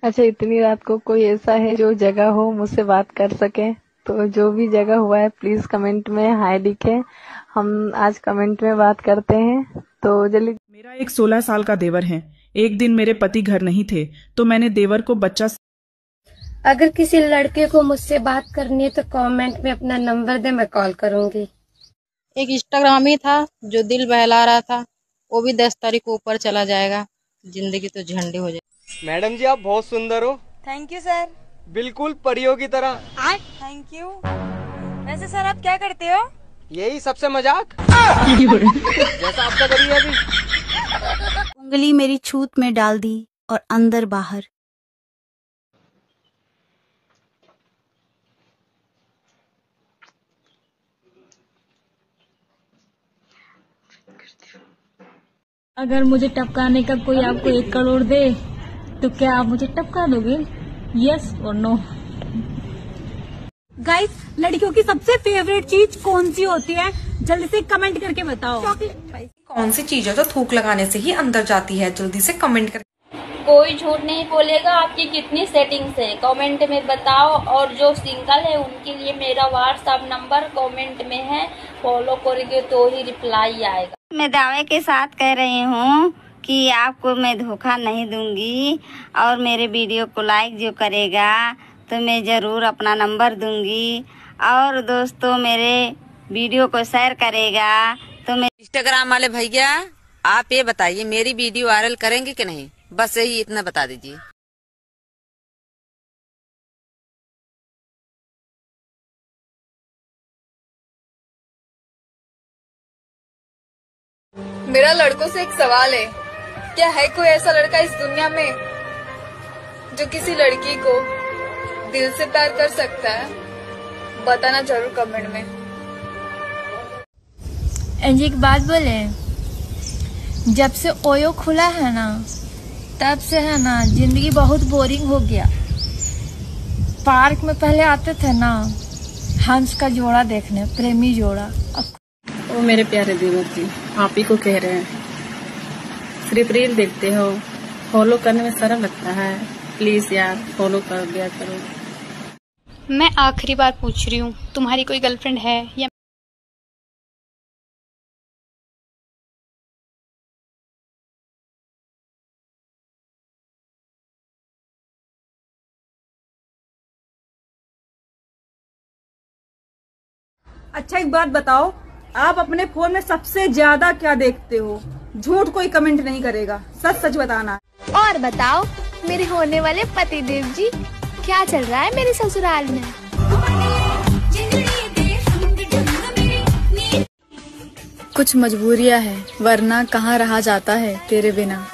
अच्छा, इतनी रात को कोई ऐसा है जो जगह हो मुझसे बात कर सके? तो जो भी जगह हुआ है प्लीज कमेंट में हाय लिखे। हम आज कमेंट में बात करते हैं, तो जल्दी। मेरा एक 16 साल का देवर है। एक दिन मेरे पति घर नहीं थे तो मैंने देवर को बच्चा। अगर किसी लड़के को मुझसे बात करनी है तो कमेंट में अपना नंबर दे, मैं कॉल करूंगी। एक इंस्टाग्रामी था जो दिल बहला रहा था, वो भी 10 तारीख को ऊपर चला जाएगा। जिंदगी तो झंडे हो जाए। मैडम जी आप बहुत सुंदर हो। Thank you sir. बिल्कुल परियों की तरह। Thank you. वैसे सर आप क्या करते हो? यही सबसे मजाक जैसा आपका करिए अभी। उंगली मेरी छूत में डाल दी और अंदर बाहर। अगर मुझे टपकाने का कोई आपको 1 करोड़ दे तो क्या आप मुझे टपका दोगे? यस और नो? गाइस, लड़कियों की सबसे फेवरेट चीज कौन सी होती है? जल्दी से कमेंट करके बताओ। कौन सी चीज है जो थूक लगाने से ही अंदर जाती है? जल्दी से कमेंट कर। कोई झूठ नहीं बोलेगा। आपकी कितनी सेटिंग्स है कमेंट में बताओ। और जो सिंगल है उनके लिए मेरा व्हाट्सएप नंबर कमेंट में है, फॉलो करोगे तो ही रिप्लाई आएगा। मैं दावे के साथ कह रही हूँ कि आपको मैं धोखा नहीं दूंगी, और मेरे वीडियो को लाइक जो करेगा तो मैं जरूर अपना नंबर दूंगी, और दोस्तों मेरे वीडियो को शेयर करेगा तो मैं। इंस्टाग्राम वाले भैया आप ये बताइए मेरी वीडियो वायरल करेंगे कि नहीं? बस यही इतना बता दीजिए। मेरा लड़कों से एक सवाल है, क्या है कोई ऐसा लड़का इस दुनिया में जो किसी लड़की को दिल से प्यार कर सकता है? बताना जरूर कमेंट में। एंजी एक बात बोले, जब से ओयो खुला है ना तब से है ना जिंदगी बहुत बोरिंग हो गया। पार्क में पहले आते थे ना हंस का जोड़ा देखने, प्रेमी जोड़ा। ओ मेरे प्यारे देवर जी, आप ही को कह रहे हैं। सिर्फ रील देखते हो, फॉलो करने में शर्म लगता है। प्लीज यार फॉलो कर दिया करो। मैं आखिरी बार पूछ रही हूँ, तुम्हारी कोई गर्लफ्रेंड है या? अच्छा एक बात बताओ, आप अपने फोन में सबसे ज्यादा क्या देखते हो? झूठ कोई कमेंट नहीं करेगा, सच सच बताना। और बताओ मेरे होने वाले पतिदेव जी, क्या चल रहा है मेरे ससुराल में? कुछ मजबूरियां है, वरना कहाँ रहा जाता है तेरे बिना।